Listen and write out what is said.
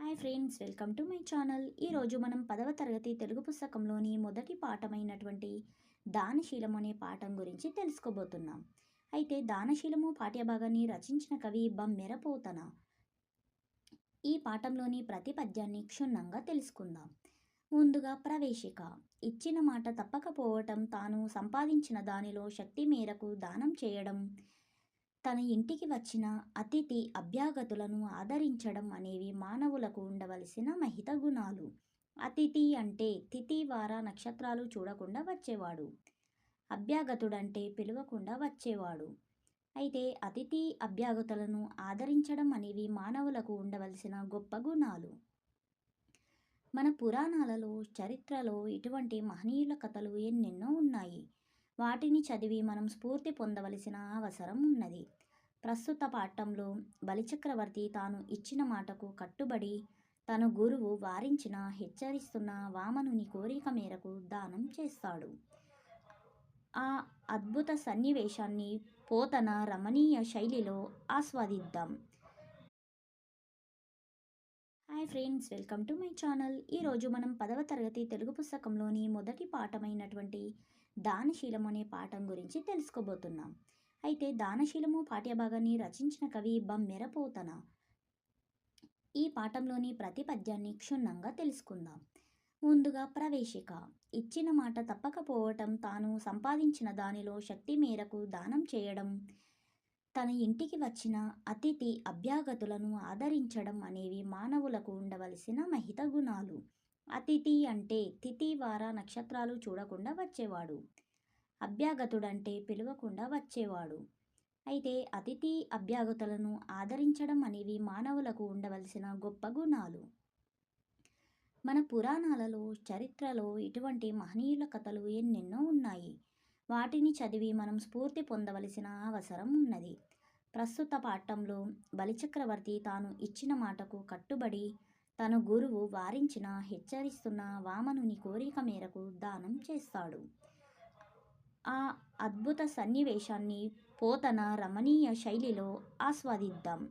Hi friends, welcome to my channel. ఈరోజు మనం 10వ తరగతి తెలుగు పుస్తకంలోని మొదటి పాఠమైనటువంటి దానశీలము అనే పాఠం గురించి తెలుసుకోబోతున్నాం. అయితే దానశీలము పాఠ్యభాగాన్ని రచించిన కవి బమ్మెర పోతన. ఈ పాఠంలోని ప్రతి పద్యాన్ని క్షుణ్ణంగా తెలుసుకుందాం. ముందుగా ప్రవేశిక. ఇచ్చిన మాట తప్పకపోవటం, తాను సంపాదించిన దానిలో శక్తి మేరకు దానం చేయడం, తన ఇంటికి వచ్చిన అతిథి అభ్యాగతులను ఆదరించడం అనేవి మానవులకు ఉండవలసిన మహిత గుణాలు. అతిథి అంటే తిథి వార నక్షత్రాలు చూడకుండా వచ్చేవాడు. అభ్యాగతుడంటే పిలవకుండా వచ్చేవాడు. అయితే అతిథి అభ్యాగతులను ఆదరించడం అనేవి మానవులకు ఉండవలసిన గొప్ప గుణాలు. మన పురాణాలలో, చరిత్రలో ఇటువంటి మహనీయుల కథలు ఎన్నెన్నో ఉన్నాయి. వాటిని చదివి మనం స్ఫూర్తి పొందవలసిన అవసరం ఉన్నది. ప్రస్తుత పాఠంలో బలిచక్రవర్తి తాను ఇచ్చిన మాటకు కట్టుబడి తన గురువు వారించిన హెచ్చరిస్తున్న వామనుని కోరిక మేరకు దానం చేస్తాడు. ఆ అద్భుత సన్నివేశాన్ని పోతన రమణీయ శైలిలో ఆస్వాదిద్దాం. Hi friends, welcome to my channel. ఈరోజు మనం 10వ తరగతి తెలుగు పుస్తకంలోని మొదటి పాఠమైనటువంటి దానశీలము అనే పాఠం గురించి తెలుసుకోబోతున్నాం. అయితే దానశీలము పాఠ్యభాగాన్ని రచించిన కవి బమ్మెర పోతన. ఈ పాఠంలోని ప్రతి పద్యాన్ని క్షుణ్ణంగా తెలుసుకుందాం. ముందుగా ప్రవేశిక. ఇచ్చిన మాట తప్పకపోవటం, తాను సంపాదించిన దానిలో శక్తి మేరకు దానం చేయడం, తన ఇంటికి వచ్చిన అతిథి అభ్యాగతులను ఆదరించడం అనేవి మానవులకు ఉండవలసిన మహిత గుణాలు. అతిథి అంటే తిథి వార నక్షత్రాలు చూడకుండా వచ్చేవాడు. అభ్యాగతుడంటే పిలవకుండా వచ్చేవాడు. అయితే అతిథి అభ్యాగతులను ఆదరించడం అనేవి మానవులకు ఉండవలసిన గొప్ప గుణాలు. మన పురాణాలలో, చరిత్రలో ఇటువంటి మహనీయుల కథలు ఎన్నెన్నో ఉన్నాయి. వాటిని చదివి మనం స్ఫూర్తి పొందవలసిన అవసరం ఉన్నది. ప్రస్తుత పాఠంలో బలిచక్రవర్తి తాను ఇచ్చిన మాటకు కట్టుబడి తన గురువు వారించిన హెచ్చరిస్తున్న వామనుని కోరిక మేరకు దానం చేస్తాడు. ఆ అద్భుత సన్నివేశాన్ని పోతన రమణీయ శైలిలో ఆస్వాదిద్దాం.